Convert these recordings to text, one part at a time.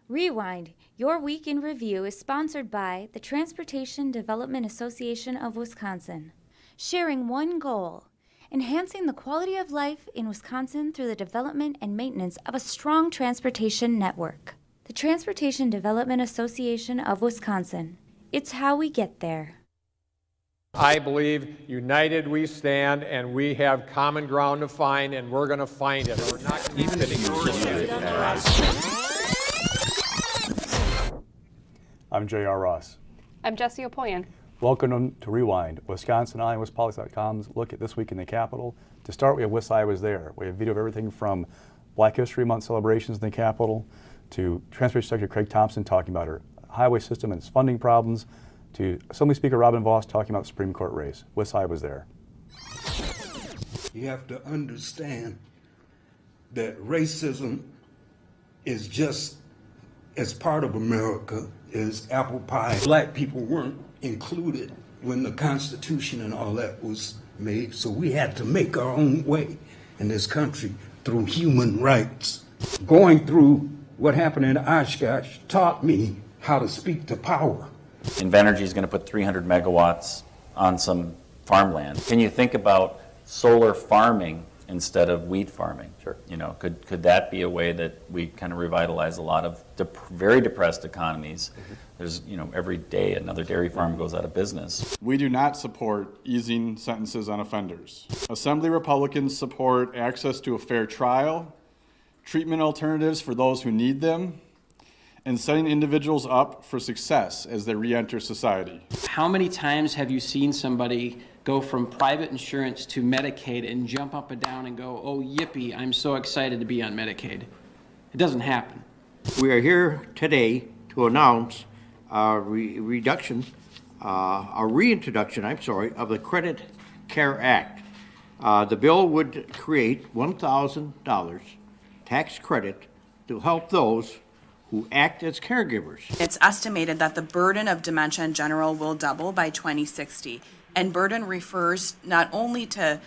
Rewind, your week in review is sponsored by the Transportation Development Association of Wisconsin, sharing one goal, enhancing the quality of life in Wisconsin through the development and maintenance of a strong transportation network. The Transportation Development Association of Wisconsin. It's how we get there. I believe united we stand, and we have common ground to find, and we're going to find it. We're not going to be sitting here. I'm J.R. Ross. I'm Jessie Opoien. Welcome to Rewind, WisconsinEye and WisPolitics.com's look at this week in the Capitol. To start, we have Wiss I Was There. We have video of everything from Black History Month celebrations in the Capitol to Transportation Secretary Craig Thompson talking about our highway system and its funding problems, to Assembly Speaker Robin Vos talking about the Supreme Court race. Wiss I Was There. You have to understand that racism is just as part of America as apple pie. Black people weren't included when the Constitution and all that was made, so we had to make our own way in this country through human rights. Going through what happened in Oshkosh taught me how to speak to power. Invenergy is going to put 300 megawatts on some farmland. Can you think about solar farming instead of wheat farming? Sure. You know, could that be a way that we kind of revitalize a lot of very depressed economies? Mm-hmm. There's, you know, every day another dairy farm goes out of business. We do not support easing sentences on offenders. Assembly Republicans support access to a fair trial, treatment alternatives for those who need them, and setting individuals up for success as they re-enter society. How many times have you seen somebody go from private insurance to Medicaid and jump up and down and go, oh, yippee, I'm so excited to be on Medicaid? It doesn't happen. We are here today to announce a reintroduction of the Credit Care Act. The bill would create $1,000 tax credit to help those who act as caregivers. It's estimated that the burden of dementia in general will double by 2060. And burden refers not only to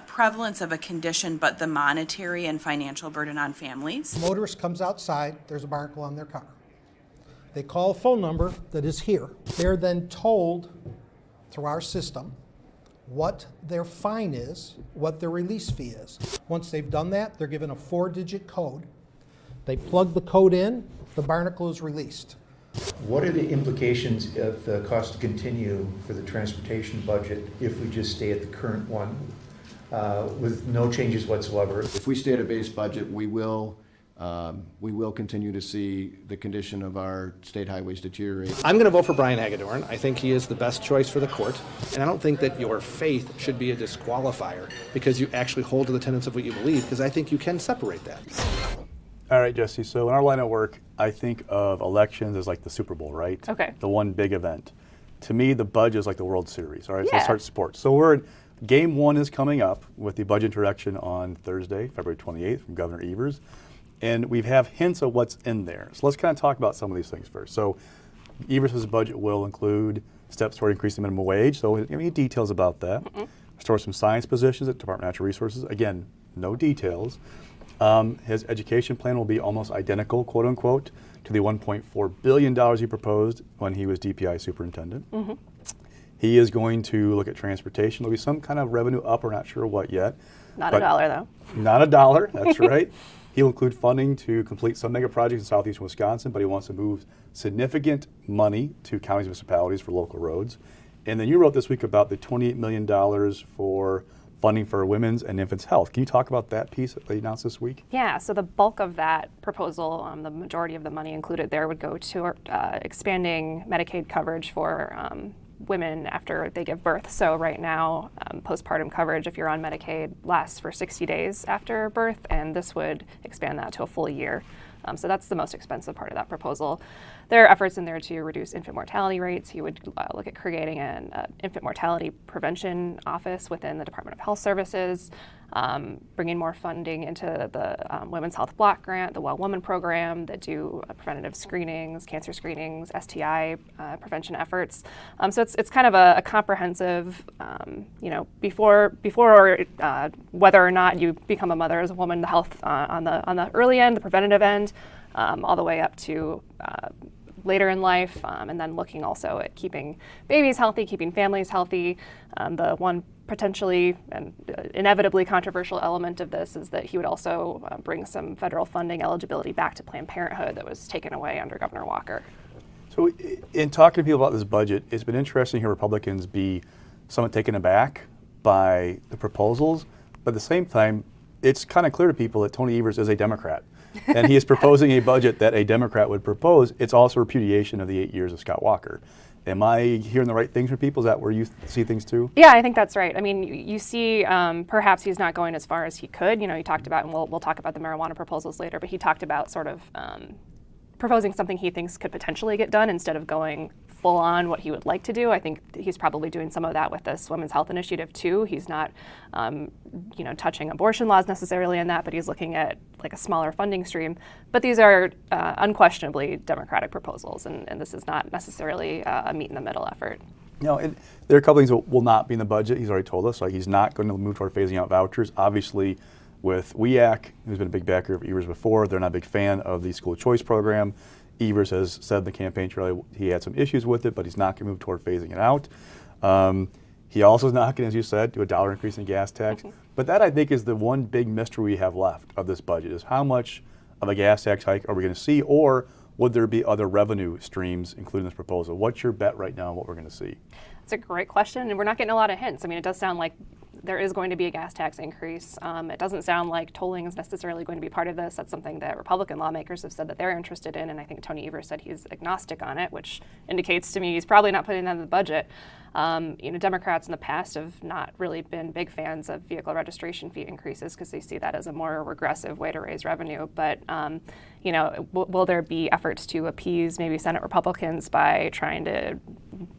prevalence of a condition, but the monetary and financial burden on families. Motorist comes outside, there's a barnacle on their car. They call a phone number that is here. They're then told through our system what their fine is, what their release fee is. Once they've done that, they're given a 4-digit code. They plug the code in, the barnacle is released. What are the implications of the cost to continue for the transportation budget if we just stay at the current one with no changes whatsoever? If we stay at a base budget, we will continue to see the condition of our state highways deteriorate. I'm going to vote for Brian Hagedorn. I think he is the best choice for the court, and I don't think that your faith should be a disqualifier because you actually hold to the tenets of what you believe, because I think you can separate that. All right, Jessie, so in our line of work, I think of elections as like the Super Bowl, right? Okay. The one big event. To me, the budget is like the World Series, all right? So let's start sports. So Game 1 is coming up with the budget introduction on Thursday, February 28th from Governor Evers. And we have hints of what's in there. So let's kind of talk about some of these things first. So Evers' budget will include steps toward increasing the minimum wage. So any details about that? Restore some science positions at Department of Natural Resources. Again, no details. His education plan will be almost identical, quote unquote, to the $1.4 billion he proposed when he was DPI superintendent. Mm-hmm. He is going to look at transportation. There'll be some kind of revenue up, we're not sure what yet. Not a dollar, though. Not a dollar, that's right. He'll include funding to complete some mega projects in southeastern Wisconsin, but he wants to move significant money to counties and municipalities for local roads. And then you wrote this week about the $28 million for funding for women's and infants' health. Can you talk about that piece that they announced this week? Yeah, so the bulk of that proposal, the majority of the money included there would go to expanding Medicaid coverage for women after they give birth. So right now, postpartum coverage, if you're on Medicaid, lasts for 60 days after birth, and this would expand that to a full year. So that's the most expensive part of that proposal. There are efforts in there to reduce infant mortality rates. He would look at creating an infant mortality prevention office within the Department of Health Services, bringing more funding into the Women's Health Block Grant, the Well Woman Program that do preventative screenings, cancer screenings, STI prevention efforts. So it's kind of a comprehensive, before whether or not you become a mother as a woman, the health on the early end, the preventative end, all the way up to later in life, and then looking also at keeping babies healthy, keeping families healthy. The one potentially and inevitably controversial element of this is that he would also bring some federal funding eligibility back to Planned Parenthood that was taken away under Governor Walker. So in talking to people about this budget, it's been interesting to hear Republicans be somewhat taken aback by the proposals, but at the same time, it's kind of clear to people that Tony Evers is a Democrat. And he is proposing a budget that a Democrat would propose. It's also repudiation of the 8 years of Scott Walker. Am I hearing the right things from people? Is that where you see things too? Yeah, I think that's right. I mean, you see, perhaps he's not going as far as he could. You know, he talked about, and we'll talk about the marijuana proposals later, but he talked about sort of proposing something he thinks could potentially get done instead of going full on what he would like to do. I think he's probably doing some of that with this Women's Health Initiative too. He's not, touching abortion laws necessarily in that, but he's looking at like a smaller funding stream. But these are unquestionably Democratic proposals, and this is not necessarily a meet in the middle effort. No, there are a couple things that will not be in the budget. He's already told us, like he's not going to move toward phasing out vouchers. Obviously, with WEAC, who's been a big backer of Evers before, they're not a big fan of the school choice program. Evers has said in the campaign trail he had some issues with it, but he's not going to move toward phasing it out. He also is not going to, as you said, do a $1 increase in gas tax. But that, I think, is the one big mystery we have left of this budget, is how much of a gas tax hike are we going to see, or would there be other revenue streams including this proposal? What's your bet right now on what we're going to see? It's a great question, and we're not getting a lot of hints. I mean, it does sound like there is going to be a gas tax increase. It doesn't sound like tolling is necessarily going to be part of this. That's something that Republican lawmakers have said that they're interested in, and I think Tony Evers said he's agnostic on it, which indicates to me he's probably not putting that in the budget. Democrats in the past have not really been big fans of vehicle registration fee increases because they see that as a more regressive way to raise revenue. But will there be efforts to appease maybe Senate Republicans by trying to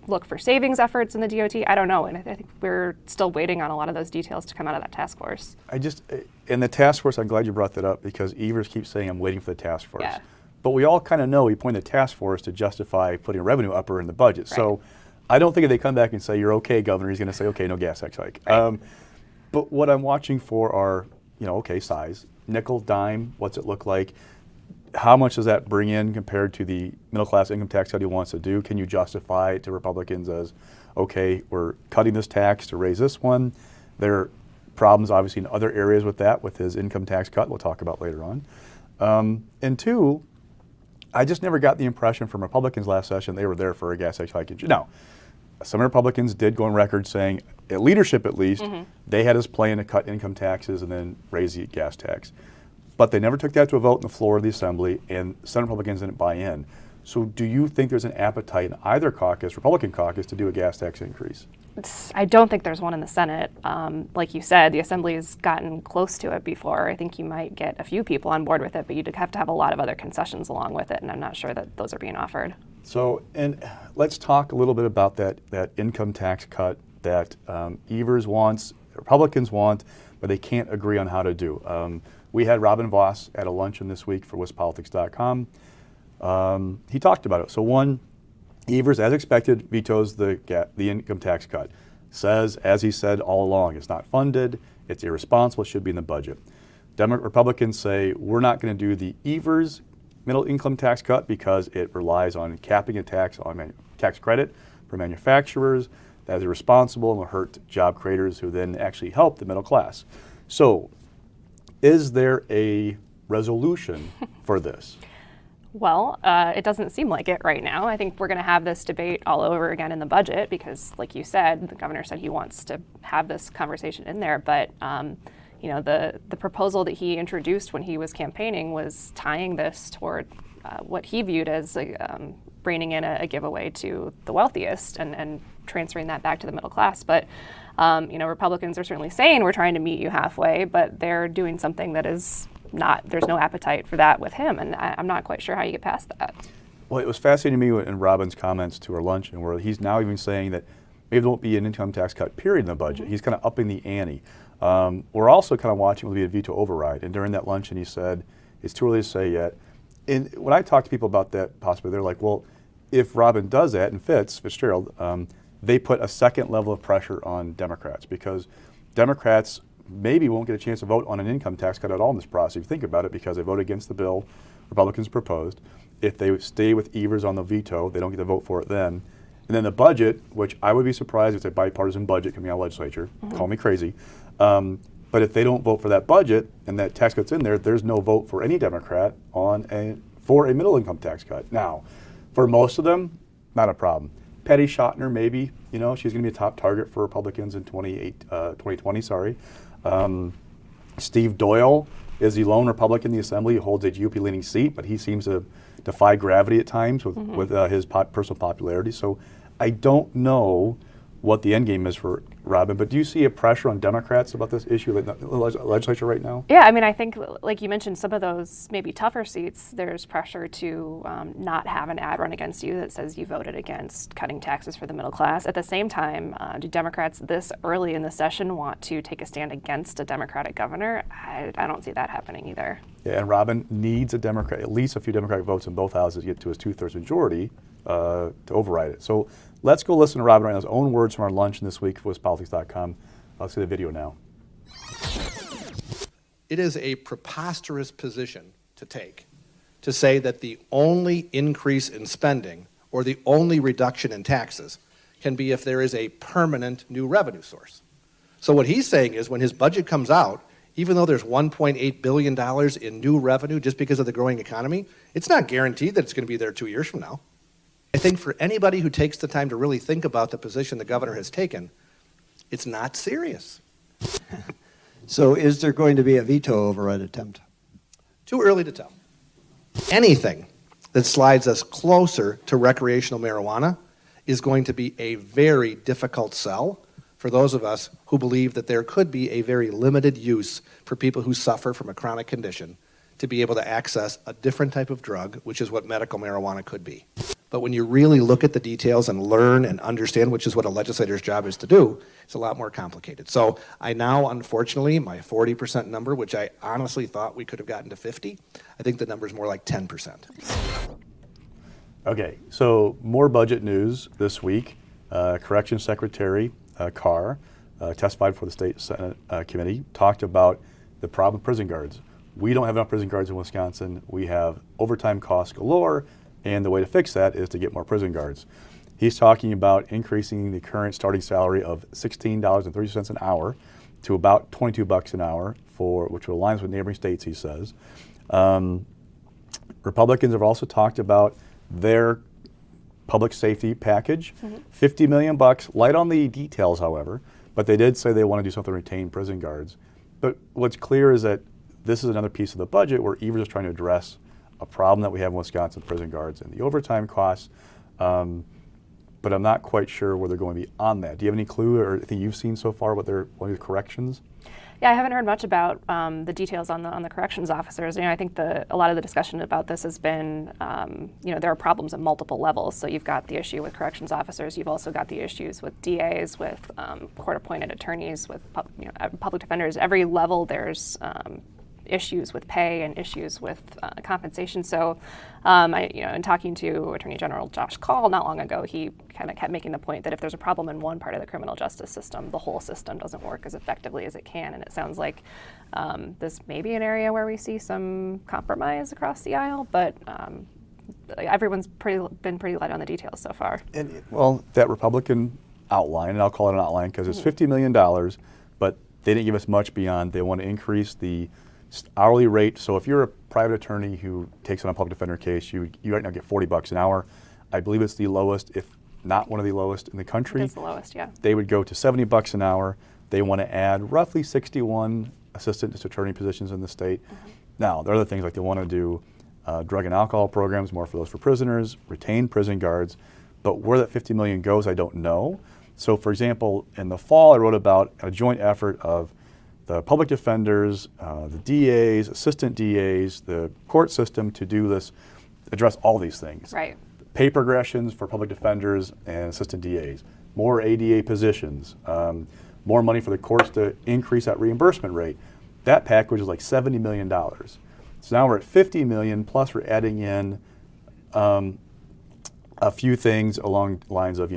look for savings efforts in the DOT? I don't know, and I think we're still waiting on a lot of those details to come out of that task force. In the task force, I'm glad you brought that up because Evers keeps saying I'm waiting for the task force. Yeah. But we all kind of know he pointed the task force to justify putting a revenue upper in the budget. Right. So I don't think if they come back and say, you're okay, Governor, he's going to say, okay, no gas tax hike. Right. But what I'm watching for are, size, nickel, dime, what's it look like? How much does that bring in compared to the middle class income tax cut he wants to do? Can you justify it to Republicans as, okay, we're cutting this tax to raise this one? There are problems obviously in other areas with that, with his income tax cut we'll talk about later on. And two, I just never got the impression from Republicans last session they were there for a gas tax hike. Now, some Republicans did go on record saying, at leadership at least, they had his plan to cut income taxes and then raise the gas tax. But they never took that to a vote in the floor of the Assembly, and Senate Republicans didn't buy in. So do you think there's an appetite in either caucus, Republican caucus, to do a gas tax increase? I don't think there's one in the Senate. Like you said, the Assembly has gotten close to it before. I think you might get a few people on board with it, but you'd have to have a lot of other concessions along with it, and I'm not sure that those are being offered. So, and let's talk a little bit about that income tax cut that Evers wants, Republicans want, but they can't agree on how to do. We had Robin Voss at a luncheon this week for WisPolitics.com. He talked about it. So one, Evers, as expected, vetoes the income tax cut. Says, as he said all along, it's not funded, it's irresponsible, it should be in the budget. Republicans say, we're not going to do the Evers middle income tax cut because it relies on capping a tax on tax credit for manufacturers. That is irresponsible and will hurt job creators who then actually help the middle class. So, is there a resolution for this? Well, it doesn't seem like it right now. I think we're going to have this debate all over again in the budget because, like you said, the governor said he wants to have this conversation in there. But, the proposal that he introduced when he was campaigning was tying this toward what he viewed as reining in a giveaway to the wealthiest and transferring that back to the middle class. But Republicans are certainly saying we're trying to meet you halfway, but they're doing something that is not, there's no appetite for that with him, and I'm not quite sure how you get past that. Well, it was fascinating to me in Robin's comments to our luncheon where he's now even saying that maybe there won't be an income tax cut period in the budget. He's kind of upping the ante. We're also kind of watching will be a veto override, and during that luncheon he said, it's too early to say yet. And when I talk to people about that possibly, they're like, well, if Robin does that and Fitzgerald, they put a second level of pressure on Democrats because Democrats maybe won't get a chance to vote on an income tax cut at all in this process, if you think about it, because they voted against the bill Republicans proposed. If they stay with Evers on the veto, they don't get to vote for it then. And then the budget, which I would be surprised if it's a bipartisan budget coming out of the legislature, call me crazy, but if they don't vote for that budget and that tax cut's in there, there's no vote for any Democrat for a middle income tax cut. Now, for most of them, not a problem. Patty Schottner, maybe, she's going to be a top target for Republicans in 2020. Steve Doyle is the lone Republican in the Assembly who holds a GOP-leaning seat, but he seems to defy gravity at times with his personal popularity. So I don't know what the end game is for Robin, but do you see a pressure on Democrats about this issue in the legislature right now? Yeah, I mean, I think, like you mentioned, some of those maybe tougher seats, there's pressure to not have an ad run against you that says you voted against cutting taxes for the middle class. At the same time, do Democrats this early in the session want to take a stand against a Democratic governor? I don't see that happening either. Yeah, and Robin needs at least a few Democratic votes in both houses to get to his 2/3 majority to override it. So let's go listen to Robin right now's own words from our luncheon this week for WisPolitics.com. I'll see the video now. It is a preposterous position to take to say that the only increase in spending or the only reduction in taxes can be if there is a permanent new revenue source. So what he's saying is when his budget comes out, even though there's $1.8 billion in new revenue just because of the growing economy, it's not guaranteed that it's going to be there 2 years from now. I think for anybody who takes the time to really think about the position the governor has taken, it's not serious. So is there going to be a veto override attempt? Too early to tell. Anything that slides us closer to recreational marijuana is going to be a very difficult sell for those of us who believe that there could be a very limited use for people who suffer from a chronic condition to be able to access a different type of drug, which is what medical marijuana could be. But when you really look at the details and learn and understand, which is what a legislator's job is to do, it's a lot more complicated. So I now, unfortunately, my 40% number, which I honestly thought we could have gotten to 50, I think the number is more like 10%. Okay, so more budget news this week. Corrections Secretary Carr testified for the State Senate Committee, talked about the problem of prison guards. We don't have enough prison guards in Wisconsin. We have overtime costs galore, and the way to fix that is to get more prison guards. He's talking about increasing the current starting salary of $16.30 an hour to about $22 an hour, which aligns with neighboring states, he says. Republicans have also talked about their public safety package, $50 million, light on the details, however, but they did say they want to do something to retain prison guards. But what's clear is that this is another piece of the budget where Evers is trying to address a problem that we have in Wisconsin with prison guards and the overtime costs, but I'm not quite sure where they're going to be on that. Do you have any clue or anything you've seen so far what they're going to do corrections? Yeah, I haven't heard much about the details on the corrections officers. I think a lot of the discussion about this has been, there are problems at multiple levels. So you've got the issue with corrections officers. You've also got the issues with DAs, with court-appointed attorneys, with public defenders. Every level there's issues with pay and issues with compensation. So, in talking to Attorney General Josh Call not long ago, he kind of kept making the point that if there's a problem in one part of the criminal justice system, the whole system doesn't work as effectively as it can. And it sounds like this may be an area where we see some compromise across the aisle, but everyone's been pretty light on the details so far. And that Republican outline, and I'll call it an outline because it's $50 million, but they didn't give us much beyond. They want to increase the hourly rate. So if you're a private attorney who takes on a public defender case, you right now get $40 an hour. I believe it's the lowest, if not one of the lowest in the country. It's the lowest, yeah. They would go to $70 an hour. They want to add roughly 61 assistant district attorney positions in the state. Now, there are other things like they want to do drug and alcohol programs, more for those for prisoners, retain prison guards. But where that $50 million goes, I don't know. So, for example, in the fall, I wrote about a joint effort of the public defenders, the DAs, assistant DAs, the court system to do this, address all these things. Right. Pay progressions for public defenders and assistant DAs, more ADA positions, more money for the courts to increase that reimbursement rate. That package is like $70 million. So now we're at $50 million, plus we're adding in a few things along the lines of,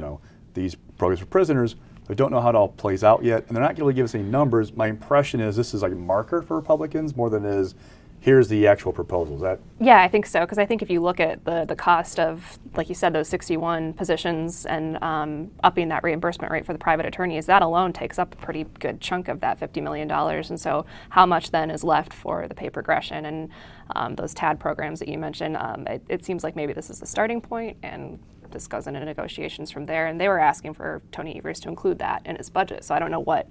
these programs for prisoners. I don't know how it all plays out yet, and they're not going to give us any numbers. My impression is this is like a marker for Republicans more than it is, here's the actual proposal. Is that? Yeah, I think so, because I think if you look at the cost of, like you said, those 61 positions and upping that reimbursement rate for the private attorneys, that alone takes up a pretty good chunk of that $50 million. And so how much then is left for the pay progression and those TAD programs that you mentioned? It seems like maybe this is the starting point, and this goes into negotiations from there. And they were asking for Tony Evers to include that in his budget. So I don't know what,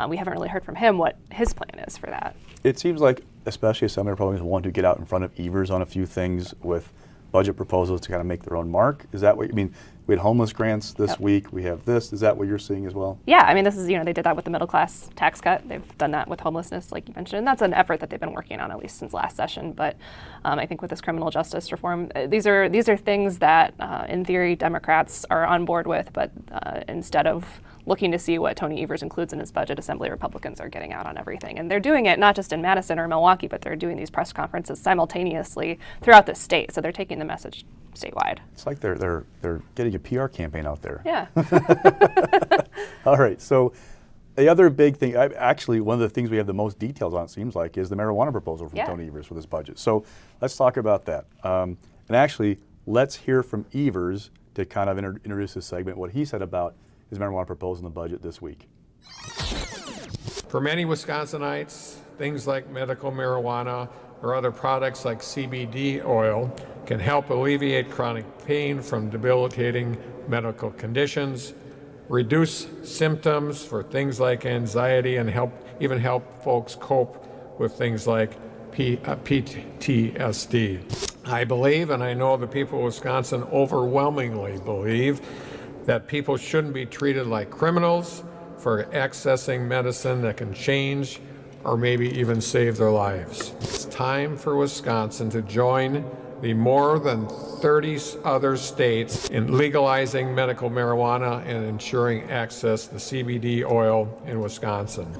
we haven't really heard from him what his plan is for that. It seems like, especially some Republicans want to get out in front of Evers on a few things with budget proposals to kind of make their own mark. Is that what you mean? We had homeless grants this week. We have this. Is that what you're seeing as well? Yeah, I mean, this is, they did that with the middle class tax cut. They've done that with homelessness, like you mentioned. And that's an effort that they've been working on at least since last session. But I think with this criminal justice reform, these are things that, in theory, Democrats are on board with. But instead of looking to see what Tony Evers includes in his budget, Assembly Republicans are getting out on everything. And they're doing it not just in Madison or Milwaukee, but they're doing these press conferences simultaneously throughout the state. So they're taking the message statewide. It's like they're getting a PR campaign out there. Yeah. All right. So the other big thing, actually one of the things we have the most details on, it seems like, is the marijuana proposal from Tony Evers for this budget. So let's talk about that. And actually, let's hear from Evers to kind of introduce this segment, what he said about his marijuana proposal in the budget this week. For many Wisconsinites, things like medical marijuana or other products like CBD oil can help alleviate chronic pain from debilitating medical conditions, reduce symptoms for things like anxiety, and even help folks cope with things like PTSD. I believe, and I know the people of Wisconsin overwhelmingly believe, that people shouldn't be treated like criminals for accessing medicine that can change or maybe even save their lives. It's time for Wisconsin to join the more than 30 other states in legalizing medical marijuana and ensuring access to CBD oil in Wisconsin.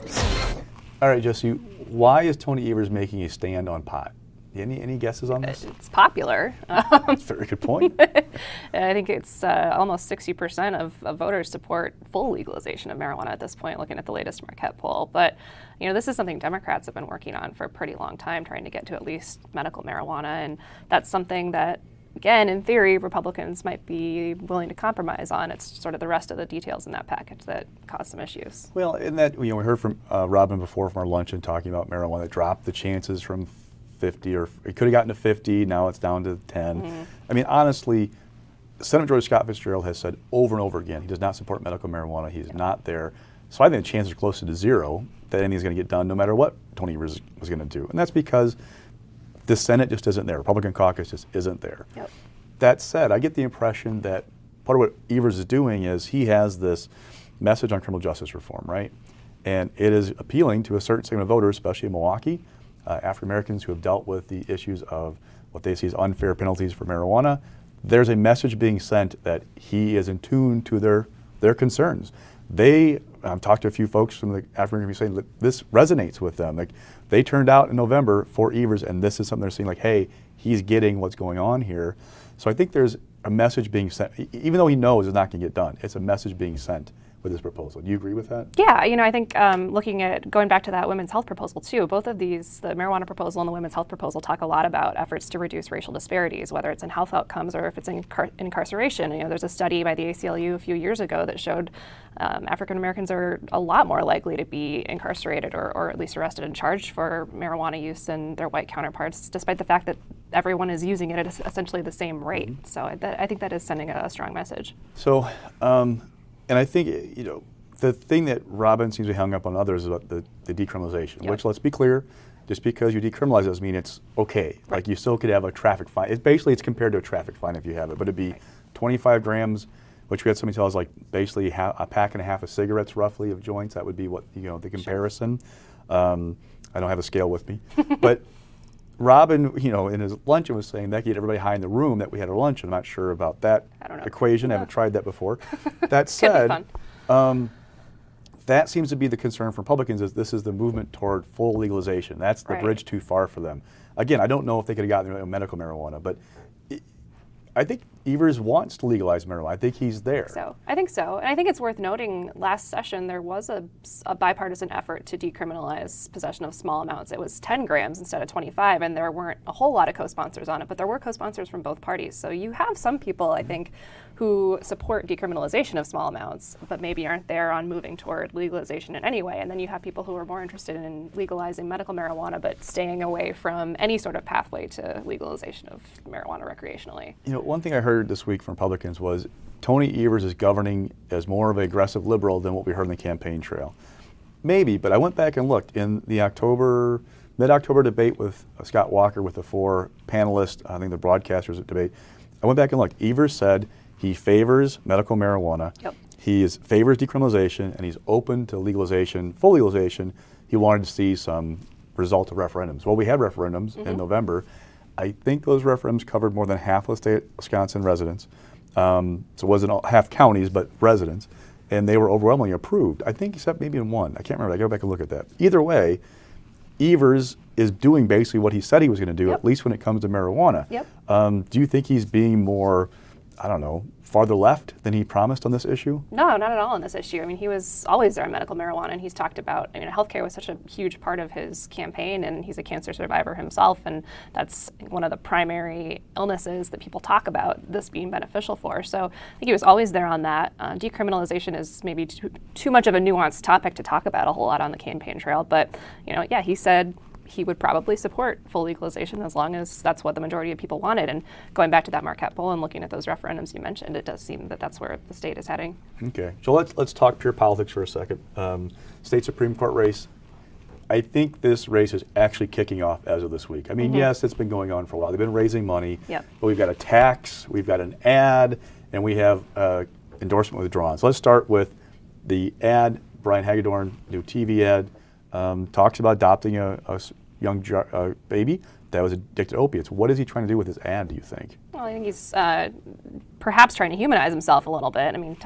All right, Jessie, why is Tony Evers making a stand on pot? Any guesses on this? It's popular. That's a very good point. I think it's almost 60% of voters support full legalization of marijuana at this point, looking at the latest Marquette poll. But this is something Democrats have been working on for a pretty long time, trying to get to at least medical marijuana. And that's something that, again, in theory, Republicans might be willing to compromise on. It's sort of the rest of the details in that package that cause some issues. Well, in that, we heard from Robin before from our luncheon talking about marijuana that dropped the chances from 50, or it could have gotten to 50, now it's down to 10. Mm-hmm. I mean, honestly, Senate Majority Scott Fitzgerald has said over and over again he does not support medical marijuana. He's not there. So I think the chances are closer to zero that anything's going to get done no matter what Tony Evers was going to do. And that's because the Senate just isn't there. Republican caucus just isn't there. Yep. That said, I get the impression that part of what Evers is doing is he has this message on criminal justice reform, right? And it is appealing to a certain segment of voters, especially in Milwaukee, African Americans who have dealt with the issues of what they see as unfair penalties for marijuana. There's a message being sent that he is in tune to their concerns. I've talked to a few folks from the African American saying that this resonates with them. Like, they turned out in November for Evers, and this is something they're seeing, like, hey, he's getting what's going on here. So I think there's a message being sent, even though he knows it's not going to get done. It's a message being sent with this proposal. Do you agree with that? Yeah, I think looking at, going back to that women's health proposal too, both of these, the marijuana proposal and the women's health proposal, talk a lot about efforts to reduce racial disparities, whether it's in health outcomes or if it's in incarceration. There's a study by the ACLU a few years ago that showed African Americans are a lot more likely to be incarcerated or at least arrested and charged for marijuana use than their white counterparts, despite the fact that everyone is using it at essentially the same rate. Mm-hmm. So I think that is sending a strong message. So, and I think, the thing that Robin seems to be hung up on others is about the decriminalization, which, let's be clear, just because you decriminalize doesn't mean it's okay. Right. Like, you still could have a traffic fine. It's compared to a traffic fine if you have it, but it'd be 25 grams, which we had somebody tell us, like, basically a pack and a half of cigarettes roughly of joints. That would be what, the comparison. Sure. I don't have a scale with me. But Robin, in his luncheon was saying that could get everybody high in the room that we had a lunch. I'm not sure about that equation. I haven't tried that before. That said, that seems to be the concern for Republicans, is this is the movement toward full legalization. That's the bridge too far for them. Again, I don't know if they could have gotten medical marijuana, but I think Evers wants to legalize marijuana. I think he's there. I think so. And I think it's worth noting last session there was a bipartisan effort to decriminalize possession of small amounts. It was 10 grams instead of 25, and there weren't a whole lot of co-sponsors on it, but there were co-sponsors from both parties. So you have some people, I think, who support decriminalization of small amounts, but maybe aren't there on moving toward legalization in any way. And then you have people who are more interested in legalizing medical marijuana, but staying away from any sort of pathway to legalization of marijuana recreationally. You know, one thing I heard this week from Republicans was Tony Evers is governing as more of an aggressive liberal than what we heard in the campaign trail. Maybe, but I went back and looked in the mid-October debate with Scott Walker with the 4 panelists, I think the broadcasters at debate. I went back and looked. Evers said he favors medical marijuana. Yep. He favors decriminalization, and he's open to legalization, full legalization. He wanted to see some result of referendums. Well, we had referendums in November. I think those referendums covered more than half of the state of Wisconsin residents. So it wasn't all, half counties, but residents. And they were overwhelmingly approved. I think except maybe in one. I can't remember. I go back and look at that. Either way, Evers is doing basically what he said he was going to do, at least when it comes to marijuana. Yep. Do you think he's being more, I don't know, farther left than he promised on this issue? No, not at all on this issue. I mean, he was always there on medical marijuana, and he's talked about, I mean, healthcare was such a huge part of his campaign, and he's a cancer survivor himself, and that's one of the primary illnesses that people talk about this being beneficial for. So I think he was always there on that. Decriminalization is maybe too much of a nuanced topic to talk about a whole lot on the campaign trail, but, you know, yeah, he said he would probably support full legalization as long as that's what the majority of people wanted. And going back to that Marquette poll and looking at those referendums you mentioned, it does seem that that's where the state is heading. Okay, so let's talk pure politics for a second. State Supreme Court race. I think this race is actually kicking off as of this week. I mean, yes, it's been going on for a while. They've been raising money, but we've got a tax, we've got an ad, and we have endorsement withdrawn. So let's start with the ad. Brian Hagedorn, new TV ad, talks about adopting a young baby that was addicted to opiates. What is he trying to do with his ad, do you think? Well, I think he's perhaps trying to humanize himself a little bit. I mean,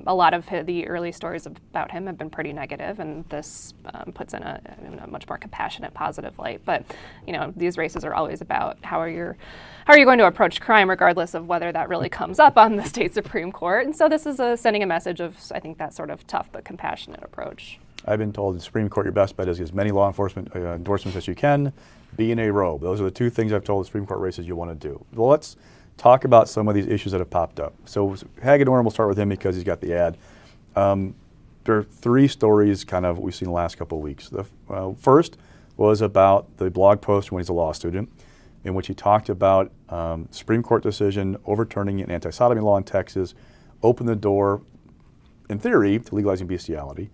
a lot of the early stories about him have been pretty negative, and this puts in a much more compassionate, positive light. But you know, these races are always about how are you going to approach crime, regardless of whether that really comes up on the state Supreme Court. And so this is sending a message of, I think, that sort of tough but compassionate approach. I've been told in the Supreme Court your best bet is as many law enforcement endorsements as you can, be in a robe. Those are the 2 things I've told the Supreme Court races you want to do. Well, let's talk about some of these issues that have popped up. So Hagedorn, we'll start with him because he's got the ad. There are 3 stories kind of we've seen the last couple of weeks. The first was about the blog post when he's a law student, in which he talked about Supreme Court decision overturning an anti-sodomy law in Texas, opened the door, in theory, to legalizing bestiality.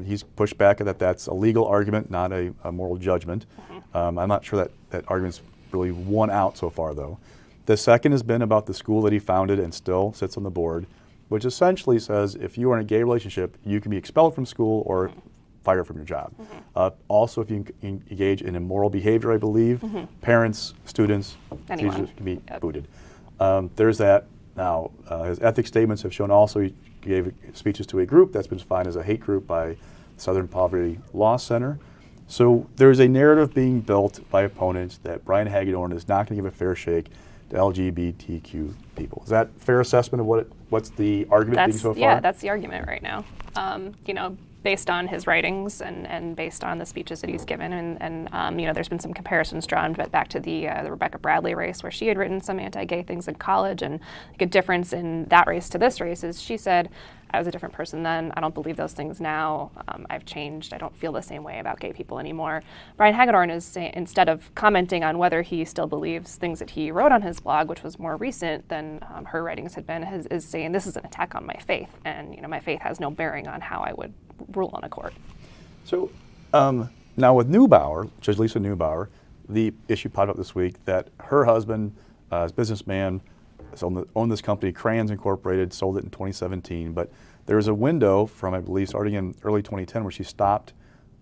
He's pushed back that that's a legal argument, not a moral judgment. I'm not sure that argument's really won out so far, though. The second has been about the school that he founded and still sits on the board, which essentially says if you are in a gay relationship, you can be expelled from school or fired from your job. Also, if you engage in immoral behavior, I believe, parents, students, teachers can be booted. There's that. Now, his ethics statements have shown also he gave speeches to a group that's been defined as a hate group by Southern Poverty Law Center. So there's a narrative being built by opponents that Brian Hagedorn is not going to give a fair shake to LGBTQ people. Is that a fair assessment of what's the argument being so far? Yeah, that's the argument right now. You know, based on his writings and based on the speeches that he's given, and you know, there's been some comparisons drawn back to the Rebecca Bradley race, where she had written some anti-gay things in college, and like a difference in that race to this race is she said, I was a different person then. I don't believe those things now. I've changed. I don't feel the same way about gay people anymore. Brian Hagedorn is saying, instead of commenting on whether he still believes things that he wrote on his blog, which was more recent than her writings had been, is saying this is an attack on my faith, and you know, my faith has no bearing on how I would rule on a court. So now with Neubauer, Judge Lisa Neubauer, the issue popped up this week that her husband, is a businessman, owned this company, Crayons Incorporated, sold it in 2017, but there was a window from, I believe, starting in early 2010 where she stopped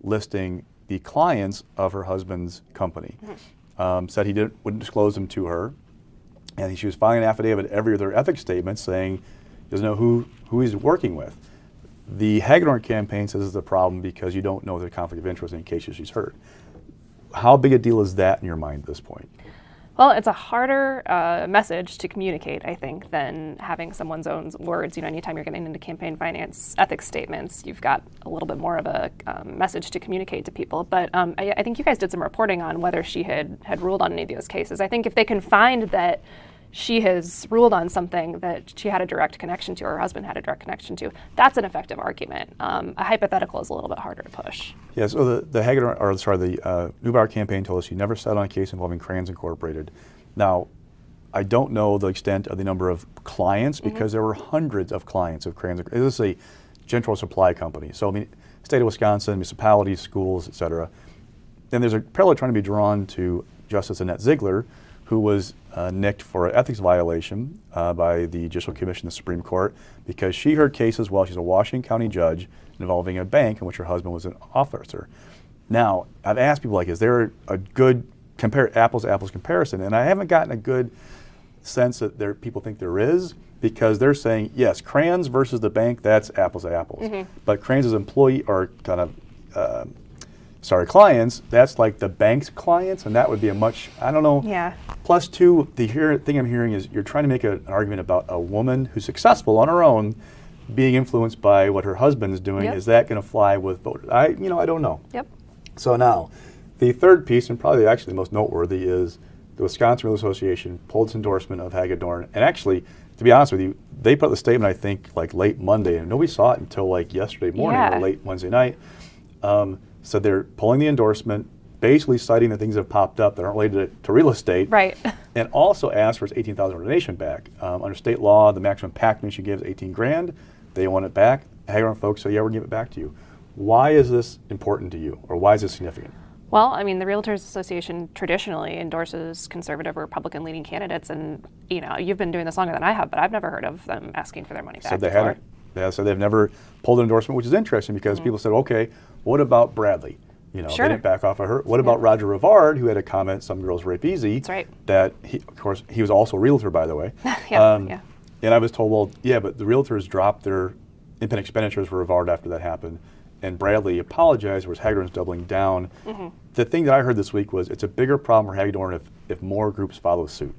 listing the clients of her husband's company. Said he wouldn't disclose them to her, and she was filing an affidavit every other ethics statement saying he doesn't know who he's working with. The Hagedorn campaign says it's a problem because you don't know the conflict of interest in cases she's heard. How big a deal is that in your mind at this point? Well, it's a harder message to communicate, I think, than having someone's own words. You know, anytime you're getting into campaign finance ethics statements, you've got a little bit more of a message to communicate to people. But I think you guys did some reporting on whether she had ruled on any of those cases. I think if they can find that she has ruled on something that she had a direct connection to, or her husband had a direct connection to, that's an effective argument. A hypothetical is a little bit harder to push. Yeah, so the Hagedorn, or sorry, the Neubauer campaign told us she never settled on a case involving Crayons Incorporated. Now, I don't know the extent of the number of clients because there were hundreds of clients of Crayons. This is a general supply company. So, I mean, state of Wisconsin, municipalities, schools, et cetera. Then there's a parallel trying to be drawn to Justice Annette Ziegler, who was nicked for an ethics violation by the Judicial Commission of the Supreme Court because she heard cases while she's a Washington County judge involving a bank in which her husband was an officer. Now, I've asked people, like, is there a good apples to apples comparison? And I haven't gotten a good sense that people think there is, because they're saying, yes, Crayons versus the bank, that's apples to apples. But Crayons' employee or kind of clients, that's like the bank's clients, and that would be a much, I don't know. Yeah. Plus two, the thing I'm hearing is you're trying to make an argument about a woman who's successful on her own being influenced by what her husband is doing. Is that going to fly with voters? I don't know. Yep. So now, the third piece, and probably actually the most noteworthy, is the Wisconsin Realtor Association pulled its endorsement of Hagedorn. And actually, to be honest with you, they put the statement, I think, like late Monday, and nobody saw it until like yesterday morning or late Wednesday night. So they're pulling the endorsement, basically citing the things that have popped up that aren't related to real estate. Right. And also asked for its $18,000 donation back. Under state law, the maximum PAC donation gives $18,000. They want it back. Hagedorn folks say, yeah, we're going to give it back to you. Why is this important to you, or why is this significant? Well, I mean, the Realtors Association traditionally endorses conservative Republican leading candidates, and you've been doing this longer than I have, but I've never heard of them asking for their money back. So they haven't. Yeah, so they've never pulled an endorsement, which is interesting because people said, okay, what about Bradley? They didn't back off of her. What about Roger Rivard, who had a comment, "Some girls rape easy"? That's right. That of course, he was also a realtor, by the way. Yeah. And I was told, well, yeah, but the realtors dropped their independent expenditures for Rivard after that happened. And Bradley apologized, whereas Hagedorn's doubling down. The thing that I heard this week was it's a bigger problem for Hagedorn if more groups follow suit.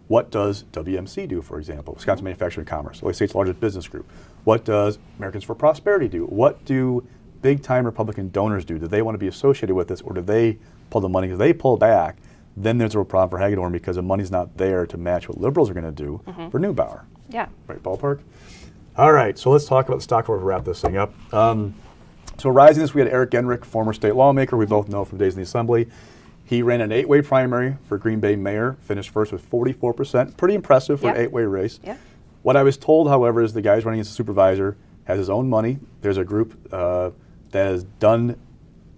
What does WMC do, for example? Wisconsin Manufacturing and Commerce, the state's largest business group. What does Americans for Prosperity do? What do big-time Republican donors do? Do they want to be associated with this, or do they pull the money? If they pull back, then there's a real problem for Hagedorn because the money's not there to match what liberals are going to do for Neubauer. Yeah. Right, ballpark? All right, so let's talk about the stock market to wrap this thing up. So rising this, we had Eric Genrich, former state lawmaker we both know from days in the Assembly. He ran an 8-way primary for Green Bay mayor, finished first with 44%. Pretty impressive for an 8-way race. Yeah. What I was told, however, is the guy who's running as a supervisor has his own money. There's a group that has done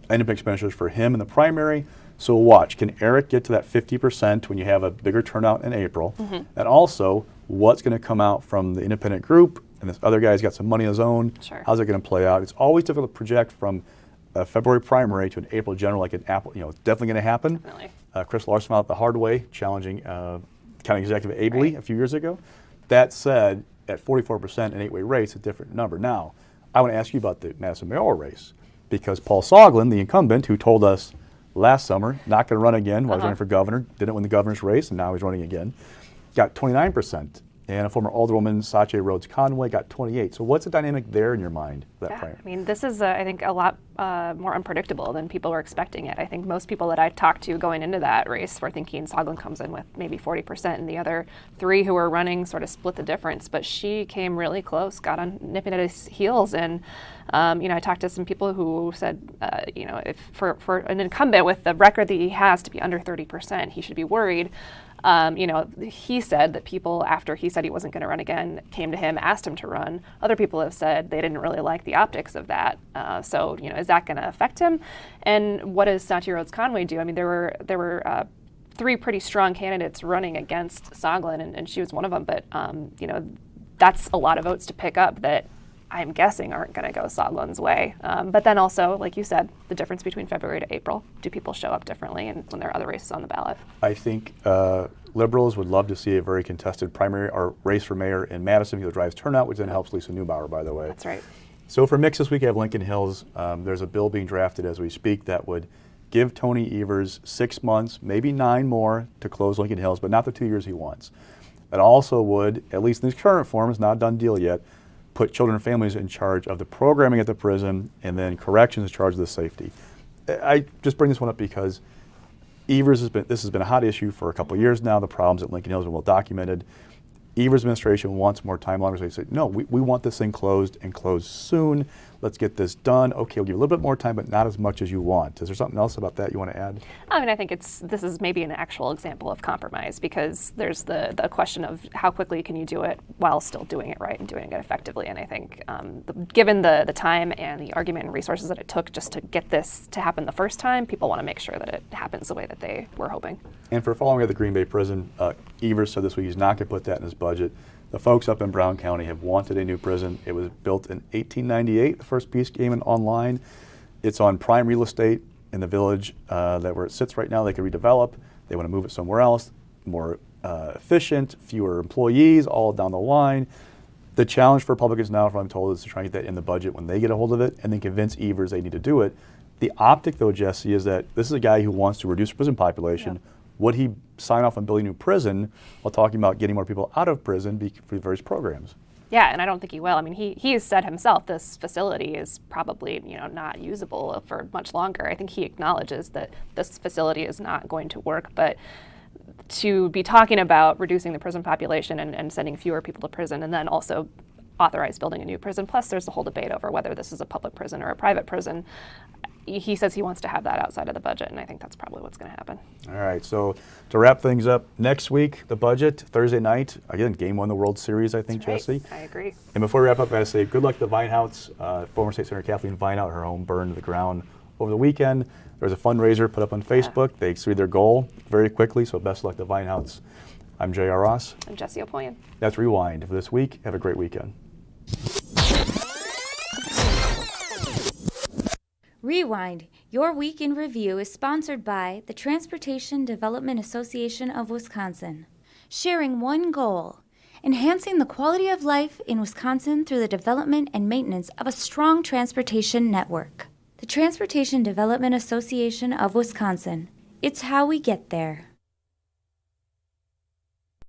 independent expenditures for him in the primary. So watch, can Eric get to that 50% when you have a bigger turnout in April? And also, what's going to come out from the independent group? And this other guy's got some money of his own. Sure. How's it going to play out? It's always difficult to project from a February primary to an April general, like an Apple. It's definitely going to happen. Definitely. Chris Larson found out the hard way, challenging County Executive Abley a few years ago. That said, at 44%, an 8-way race, a different number. Now, I want to ask you about the Madison mayoral race, because Paul Soglin, the incumbent, who told us last summer, not going to run again while he's running for governor, didn't win the governor's race, and now he's running again, got 29%. And a former alderwoman, Sache Rhodes Conway, got 28%. So what's the dynamic there in your mind? I mean, this is, I think, a lot more unpredictable than people were expecting it. I think most people that I talked to going into that race were thinking Soglin comes in with maybe 40%, and the other three who were running sort of split the difference. But she came really close, got on nipping at his heels. And, I talked to some people who said, if for an incumbent with the record that he has to be under 30%, he should be worried. He said that people, after he said he wasn't going to run again, came to him, asked him to run. Other people have said they didn't really like the optics of that. So, is that going to affect him? And what does Sache Rhodes Conway do? I mean, there were three pretty strong candidates running against Soglin, and she was one of them. But, that's a lot of votes to pick up that I'm guessing aren't going to go Soglin's way. But then also, like you said, the difference between February to April. Do people show up differently and when there are other races on the ballot? I think liberals would love to see a very contested primary or race for mayor in Madison because it drives turnout, which then helps Lisa Neubauer, by the way. That's right. So for mix this week, I have Lincoln Hills. There's a bill being drafted as we speak that would give Tony Evers 6 months, maybe 9 more to close Lincoln Hills, but not the 2 years he wants. It also would, at least in its current form, it's not a done deal yet, put children and families in charge of the programming at the prison, and then corrections in charge of the safety. I just bring this one up because Evers this has been a hot issue for a couple of years now. The problems at Lincoln Hills are well documented. Evers' administration wants more time longer, so they say, no, we want this thing closed and closed soon. Let's get this done. Okay, we'll give you a little bit more time, but not as much as you want. Is there something else about that you want to add? I mean, I think this is maybe an actual example of compromise, because there's the question of how quickly can you do it while still doing it right and doing it effectively. And I think given the time and the argument and resources that it took just to get this to happen the first time, people want to make sure that it happens the way that they were hoping. And for following at the Green Bay prison, Evers said this week he's not going to put that in his budget. The folks up in Brown County have wanted a new prison. It was built in 1898, the first piece came in online. It's on prime real estate in the village where it sits right now. They could redevelop. They want to move it somewhere else, more efficient, fewer employees, all down the line. The challenge for Republicans now, if I'm told, is to try and get that in the budget when they get a hold of it and then convince Evers they need to do it. The optic, though, Jessie, is that this is a guy who wants to reduce prison population. Yeah. Would he sign off on building a new prison while talking about getting more people out of prison for various programs? Yeah, and I don't think he will. I mean, he has said himself this facility is probably not usable for much longer. I think he acknowledges that this facility is not going to work, but to be talking about reducing the prison population and sending fewer people to prison, and then also authorize building a new prison, plus there's the whole debate over whether this is a public prison or a private prison. He says he wants to have that outside of the budget, and I think that's probably what's going to happen. All right, so to wrap things up, next week, the budget, Thursday night, again, Game 1 of the World Series, I think, that's right. Jessie. I agree. And before we wrap up, I got to say good luck to the Vinehouse. Former State Senator Kathleen Vinehout, her home burned to the ground over the weekend. There was a fundraiser put up on Facebook. They exceeded their goal very quickly, so best of luck to Vinehouts. I'm J.R. Ross. I'm Jessie Opoien. That's Rewind for this week. Have a great weekend. Rewind, your week in review, is sponsored by the Transportation Development Association of Wisconsin, sharing one goal: enhancing the quality of life in Wisconsin through the development and maintenance of a strong transportation network. The Transportation Development Association of Wisconsin. It's how we get there.